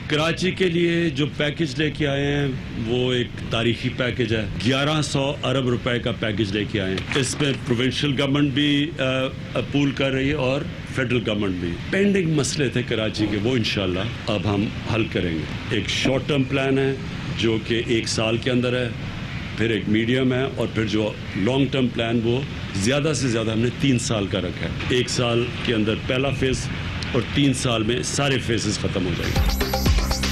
کراچی کے لیے جو پیکج لے کے آئے ہیں وہ ایک تاریخی پیکج ہے. 1100 ارب روپے کا پیکج لے کے آئے ہیں. اس میں پروونشل گورنمنٹ بھی پول کر رہی ہے اور فیڈرل گورنمنٹ بھی. پینڈنگ مسئلے تھے کراچی کے، وہ انشاءاللہ اب ہم حل کریں گے. ایک شارٹ ٹرم پلان ہے جو کہ 1 سال کے اندر ہے، پھر ایک میڈیم ہے، اور پھر جو لانگ ٹرم پلان وہ زیادہ سے زیادہ ہم نے 3 سال کا رکھا ہے. 1 سال کے اندر پہلا فیز اور 3 سال میں سارے فیزز ختم ہو جائیں گے.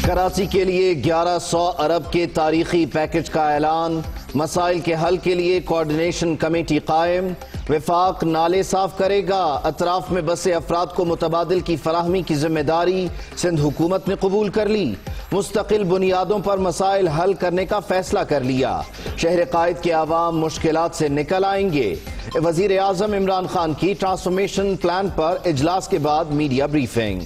کراچی کے لیے 1100 ارب کے تاریخی پیکج کا اعلان. مسائل کے حل کے لیے کوارڈینیشن کمیٹی قائم. وفاق نالے صاف کرے گا. اطراف میں بسے افراد کو متبادل کی فراہمی کی ذمہ داری سندھ حکومت نے قبول کر لی. مستقل بنیادوں پر مسائل حل کرنے کا فیصلہ کر لیا. شہر قائد کے عوام مشکلات سے نکل آئیں گے. وزیر اعظم عمران خان کی ٹرانسفارمیشن پلان پر اجلاس کے بعد میڈیا بریفنگ.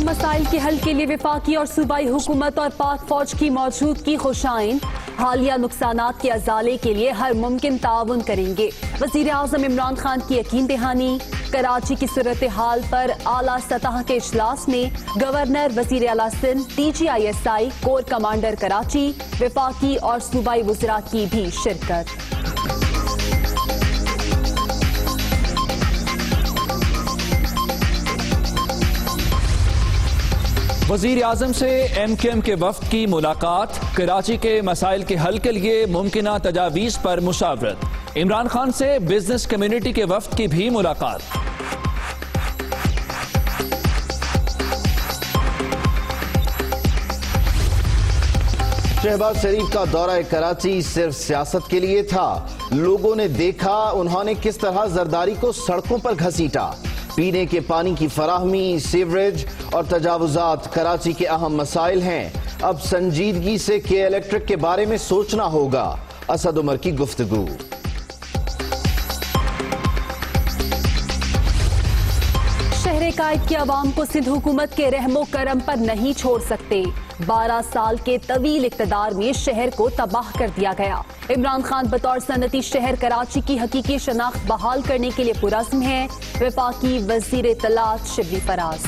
مسائل کے حل کے لیے وفاقی اور صوبائی حکومت اور پاک فوج کی موجودگی خوشائن. حالیہ نقصانات کے ازالے کے لیے ہر ممکن تعاون کریں گے. وزیر اعظم عمران خان کی یقین دہانی. کراچی کی صورتحال پر اعلیٰ سطح کے اجلاس میں گورنر، وزیر اعلیٰ Sindh, DGISI، corps commander Karachi, وفاقی اور صوبائی وزراء کی بھی شرکت. وزیر اعظم سے MKM کے وفد کی ملاقات. کراچی کے مسائل کے حل کے لیے ممکنہ تجاویز پر مشاورت. عمران خان سے بزنس کمیونٹی کے وفد کی بھی ملاقات. شہباز شریف کا دورہ کراچی صرف سیاست کے لیے تھا. لوگوں نے دیکھا انہوں نے کس طرح زرداری کو سڑکوں پر گھسیٹا. پینے کے پانی کی فراہمی، سیوریج اور تجاوزات کراچی کے اہم مسائل ہیں. اب سنجیدگی سے کے الیکٹرک کے بارے میں سوچنا ہوگا. اسد عمر کی گفتگو. شہر قائد کے عوام کو سندھ حکومت کے رحم و کرم پر نہیں چھوڑ سکتے. 12 سال کے طویل اقتدار میں شہر کو تباہ کر دیا گیا. عمران خان بطور صنعتی شہر کراچی کی حقیقی شناخت بحال کرنے کے لیے پرعزم ہیں. وفاقی وزیر اطلاعات شبلی فراز.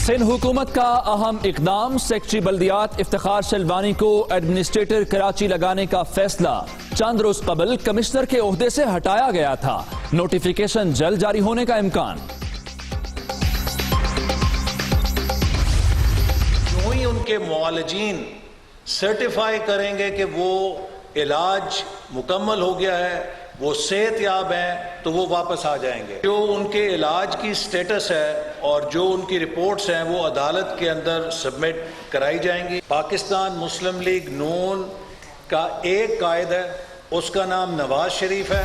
سندھ حکومت کا اہم اقدام. سیکٹری بلدیات افتخار شلوانی کو ایڈمنسٹریٹر کراچی لگانے کا فیصلہ. چند روز قبل کمشنر کے عہدے سے ہٹایا گیا تھا. نوٹیفیکیشن جلد جاری ہونے کا امکان. یوں ہی ان کے معالجین سرٹیفائی کریں گے کہ وہ علاج مکمل ہو گیا ہے، وہ صحت یاب ہیں، تو وہ واپس آ جائیں گے. جو ان کے علاج کی سٹیٹس ہے اور جو ان کی رپورٹس ہیں وہ عدالت کے اندر سبمٹ کرائی جائیں گی. پاکستان مسلم لیگ نون کا ایک قائد ہے، اس کا نام نواز شریف ہے.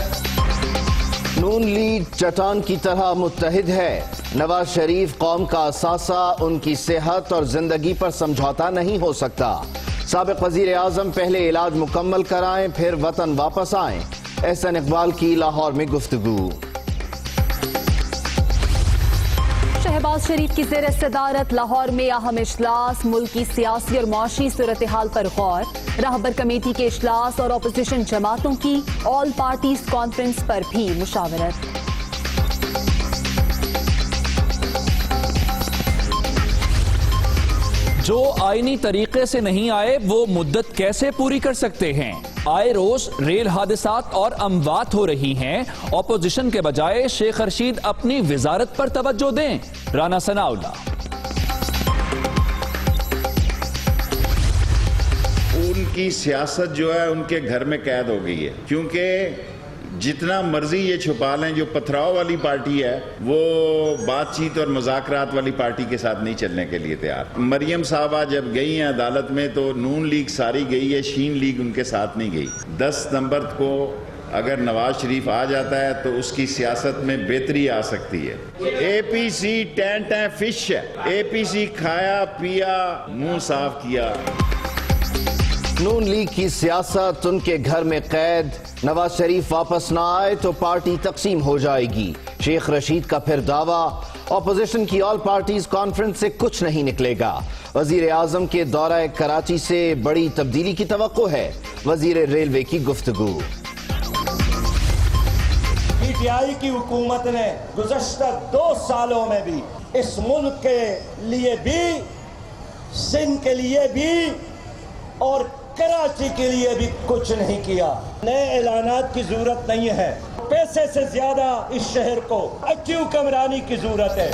نون لیگ چٹان کی طرح متحد ہے. نواز شریف قوم کا اثاثہ، ان کی صحت اور زندگی پر سمجھوتا نہیں ہو سکتا. سابق وزیر اعظم پہلے علاج مکمل کرائیں پھر وطن واپس آئیں. احسن اقبال کی لاہور میں گفتگو. شہباز شریف کی زیر صدارت لاہور میں اہم اجلاس. ملک کی سیاسی اور معاشی صورتحال پر غور. راہبر کمیٹی کے اجلاس اور اپوزیشن جماعتوں کی آل پارٹیز کانفرنس پر بھی مشاورت. جو آئینی طریقے سے نہیں آئے وہ مدت کیسے پوری کر سکتے ہیں؟ آئے روز ریل حادثات اور اموات ہو رہی ہیں. اپوزیشن کے بجائے شیخ رشید اپنی وزارت پر توجہ دیں. رانا ثناءاللہ. ان کی سیاست جو ہے ان کے گھر میں قید ہو گئی ہے، کیونکہ جتنا مرضی یہ چھپا لیں، جو پتھراؤ والی پارٹی ہے وہ بات چیت اور مذاکرات والی پارٹی کے ساتھ نہیں چلنے کے لیے تیار. مریم صاحبہ جب گئی ہیں عدالت میں تو نون لیگ ساری گئی ہے، شین لیگ ان کے ساتھ نہیں گئی. 10 نومبر کو اگر نواز شریف آ جاتا ہے تو اس کی سیاست میں بہتری آ سکتی ہے. APC ٹین فش ہے. APC کھایا پیا منہ صاف کیا. نون لیگ کی سیاست ان کے گھر میں قید. نواز شریف واپس نہ آئے تو پارٹی تقسیم ہو جائے گی. شیخ رشید کا پھر دعویٰ اپوزیشن کی آل پارٹیز کانفرنس سے کچھ نہیں نکلے گا. وزیر اعظم کے دورہ کراچی سے بڑی تبدیلی کی توقع ہے. وزیر ریلوے کی گفتگو. پی ٹی آئی کی حکومت نے گزشتہ 2 سالوں میں بھی اس ملک کے لیے بھی، سندھ کے لیے بھی اور کراچی کے لیے بھی کچھ نہیں کیا. نئے اعلانات کی ضرورت نہیں ہے. پیسے سے زیادہ اس شہر کو اچھی حکمرانی کی ضرورت ہے.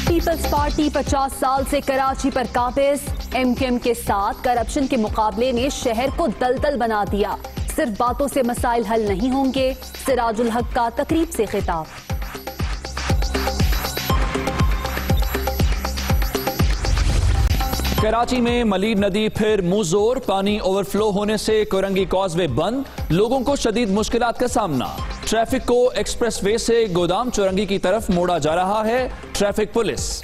پیپلز پارٹی 50 سال سے کراچی پر قابض. ایم کیو ایم کے ساتھ کرپشن کے مقابلے نے شہر کو دلدل بنا دیا. صرف باتوں سے مسائل حل نہیں ہوں گے. سراج الحق کا تقریب سے خطاب. کراچی میں ملیر ندی پھر منہ زور. پانی اوور فلو ہونے سے کورنگی کاز وے بند. لوگوں کو شدید مشکلات کا سامنا. ٹریفک کو ایکسپریس وے سے گودام چورنگی کی طرف موڑا جا رہا ہے. Traffic police.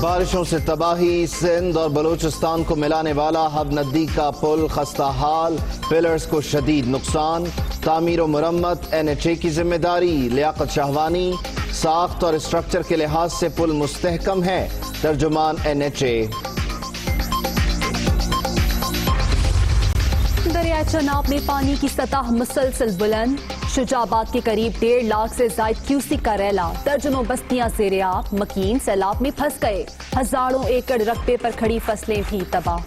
بارشوں سے تباہی. سندھ اور بلوچستان کو ملانے والا حب ندی کا پل خستہ حال. پلرز کو شدید نقصان. تعمیر و مرمت این ایچ اے کی ذمہ داری. لیاقت شاہوانی. ساخت اور اسٹرکچر کے لحاظ سے پل مستحکم ہے. ترجمان این ایچ اے. دریائے چناب میں پانی کی سطح مسلسل بلند. شجاع آباد کے قریب 1.5 لاکھ سے زائد کیوسک کا ریلا. درجنوں بستیاں زیر آب. مکین سیلاب میں پھنس گئے. ہزاروں ایکڑ رقبے پر کھڑی فصلیں بھی تباہ.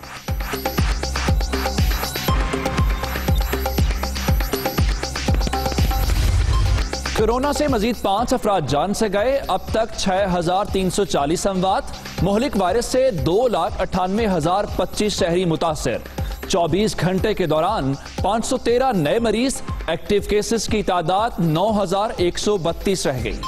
کورونا سے مزید 5 افراد جان سے گئے. اب تک 6340 اموات. مہلک وائرس سے 2,98,025 شہری متاثر. 24 گھنٹے کے دوران 513 نئے مریض. ایکٹیو کیسز کی تعداد 9132 رہ گئی.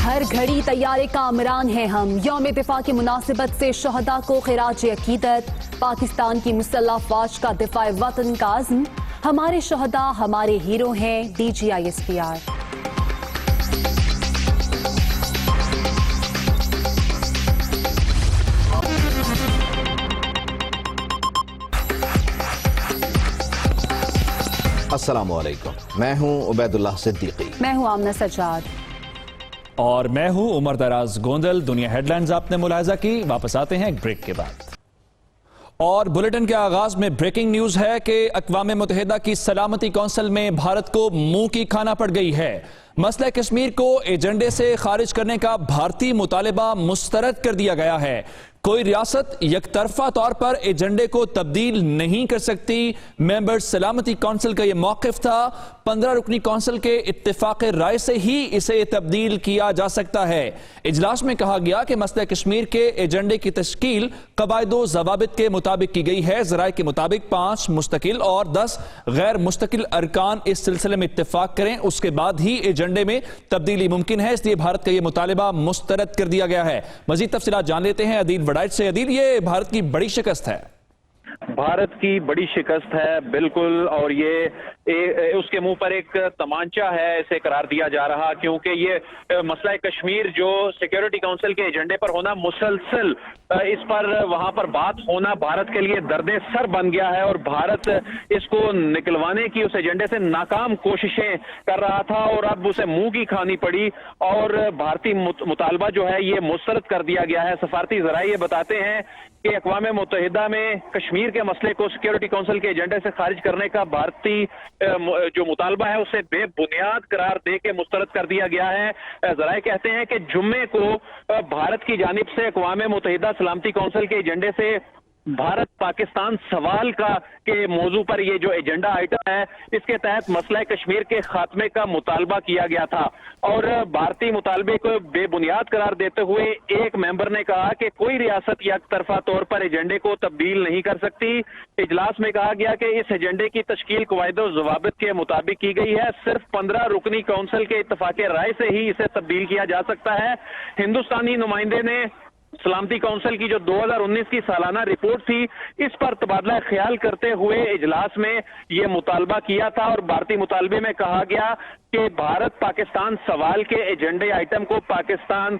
ہر گھڑی تیارے کا آمران ہیں ہم. یوم دفاع کی مناسبت سے شہداء کو خراج عقیدت. پاکستان کی مسلح افواج کا دفاع وطن کا عزم. ہمارے شہداء ہمارے ہیرو ہیں. D G I S P R. السلام علیکم. میں ہوں عبید اللہ صدیقی. میں ہوں آمنہ سجاد. اور میں ہوں عمر دراز گوندل. دنیا ہیڈ لائنز آپ نے ملاحظہ کی. واپس آتے ہیں ایک بریک کے بعد. اور بلیٹن کے آغاز میں بریکنگ نیوز ہے کہ اقوام متحدہ کی سلامتی کونسل میں بھارت کو منہ کی کھانا پڑ گئی ہے. مسئلہ کشمیر کو ایجنڈے سے خارج کرنے کا بھارتی مطالبہ مسترد کر دیا گیا ہے. کوئی ریاست یک طرفہ طور پر ایجنڈے کو تبدیل نہیں کر سکتی. ممبر سلامتی کونسل کا یہ موقف تھا. 15 رکنی کونسل کے اتفاق رائے سے ہی اسے تبدیل کیا جا سکتا ہے. اجلاس میں کہا گیا کہ مسئلہ کشمیر کے ایجنڈے کی تشکیل قواعد و ضوابط کے مطابق کی گئی ہے. ذرائع کے مطابق 5 مستقل اور 10 غیر مستقل ارکان اس سلسلے میں اتفاق کریں. اس کے بعد ہی ایجنڈے میں تبدیلی ممکن ہے. اس لیے بھارت کا یہ مطالبہ مسترد کر دیا گیا ہے. مزید تفصیلات جان لیتے ہیں عدیل وڈائٹ سے. عدیل، یہ بھارت کی بڑی شکست ہے. بھارت کی بڑی شکست ہے بالکل. اور یہ اس کے منہ پر ایک تمانچہ ہے اسے قرار دیا جا رہا، کیونکہ یہ مسئلہ کشمیر جو سیکیورٹی کونسل کے ایجنڈے پر ہونا مسلسل اس پر وہاں پر بات ہونا بھارت کے لیے درد سر بن گیا ہے. اور بھارت اس کو نکلوانے کی اس ایجنڈے سے ناکام کوششیں کر رہا تھا اور اب اسے منہ کی کھانی پڑی اور بھارتی مطالبہ جو ہے یہ مسترد کر دیا گیا ہے. سفارتی ذرائع یہ بتاتے ہیں کہ اقوام متحدہ میں کشمیر کے مسئلے کو سیکیورٹی کونسل کے ایجنڈے سے خارج کرنے کا بھارتی جو مطالبہ ہے اسے بے بنیاد قرار دے کے مسترد کر دیا گیا ہے. ذرائع کہتے ہیں کہ جمعے کو بھارت کی جانب سے اقوام متحدہ سلامتی کونسل کے ایجنڈے سے بھارت پاکستان سوال کا کے موضوع پر یہ جو ایجنڈا آئٹم ہے اس کے تحت مسئلہ کشمیر کے خاتمے کا مطالبہ کیا گیا تھا. اور بھارتی مطالبے کو بے بنیاد قرار دیتے ہوئے ایک ممبر نے کہا کہ کوئی ریاست یک طرفہ طور پر ایجنڈے کو تبدیل نہیں کر سکتی. اجلاس میں کہا گیا کہ اس ایجنڈے کی تشکیل قواعد و ضوابط کے مطابق کی گئی ہے. صرف 15 رکنی کونسل کے اتفاق رائے سے ہی اسے تبدیل کیا جا سکتا ہے. ہندوستانی نمائندے نے سلامتی کونسل کی جو 2019 کی سالانہ رپورٹ تھی اس پر تبادلہ خیال کرتے ہوئے اجلاس میں یہ مطالبہ کیا تھا. اور بھارتی مطالبے میں کہا گیا کہ بھارت پاکستان سوال کے ایجنڈے آئٹم کو پاکستان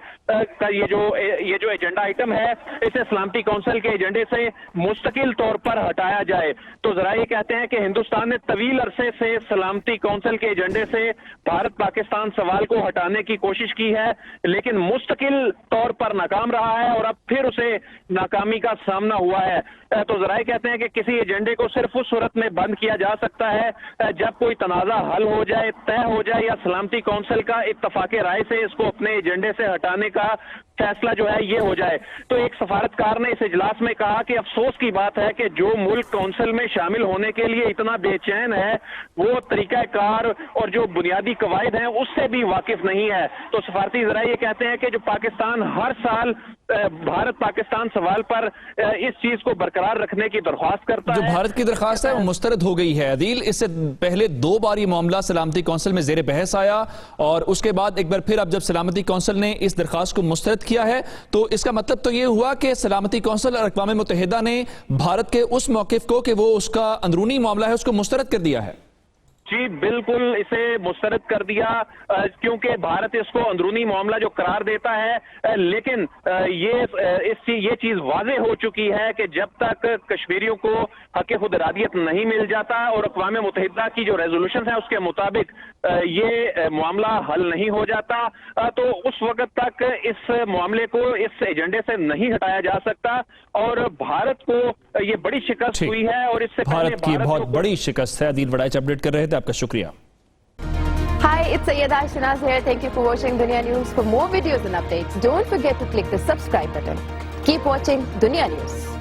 کا یہ جو ایجنڈا آئٹم ہے اسے سلامتی کونسل کے ایجنڈے سے مستقل طور پر ہٹایا جائے. تو ذرا یہ کہتے ہیں کہ ہندوستان نے طویل عرصے سے سلامتی کونسل کے ایجنڈے سے بھارت پاکستان سوال کو ہٹانے کی کوشش کی ہے لیکن مستقل طور پر ناکام رہا ہے اور اب پھر اسے ناکامی کا سامنا ہوا ہے. تو ذرا یہ کہتے ہیں کہ کسی ایجنڈے کو صرف اس صورت میں بند کیا جا سکتا ہے جب کوئی تنازع حل ہو جائے, طے ہو جائے یا سلامتی کونسل کا اتفاق رائے سے اس کو اپنے ایجنڈے سے ہٹانے کا فیصلہ جو ہے یہ ہو جائے. تو ایک سفارتکار نے اس اجلاس میں کہا کہ افسوس کی بات ہے کہ جو ملک کونسل میں شامل ہونے کے لیے اتنا بے چین ہے وہ طریقہ کار اور جو بنیادی قواعد ہیں اس سے بھی واقف نہیں ہے. تو سفارتی ذرائع یہ کہتے ہیں کہ جو پاکستان ہر سال بھارت پاکستان سوال پر اس چیز کو برقرار رکھنے کی درخواست کرتا ہے. جو بھارت کی درخواست ہے وہ مسترد ہو گئی ہے عدیل. اس سے پہلے 2 بار یہ معاملہ سلامتی کونسل میں زیر بحث آیا اور اس کے بعد ایک بار پھر اب جب سلامتی کونسل نے اس درخواست کو مسترد کیا ہے تو اس کا مطلب تو یہ ہوا کہ سلامتی کونسل اور اقوام متحدہ نے بھارت کے اس موقف کو کہ وہ اس کا اندرونی معاملہ ہے اس کو مسترد کر دیا ہے. جی بالکل اسے مسترد کر دیا کیونکہ بھارت اس کو اندرونی معاملہ جو قرار دیتا ہے لیکن یہ چیز واضح ہو چکی ہے کہ جب تک کشمیریوں کو حق خود ارادیت نہیں مل جاتا اور اقوام متحدہ کی جو ریزولوشن ہے اس کے مطابق یہ معاملہ حل نہیں ہو جاتا تو اس وقت تک اس معاملے کو اس ایجنڈے سے نہیں ہٹایا جا سکتا اور بھارت کو یہ بڑی شکست ہوئی ہے اور اس سے بھارت کی بہت بڑی شکست ہے. عدیل وڑائچ اپڈیٹ کر رہے تھے, آپ کا شکریہ. Hi, it's Sayyeda Shanaz here. Thank you for watching Dunya News. For more videos and updates, don't forget to click the subscribe button. Keep watching Dunya News.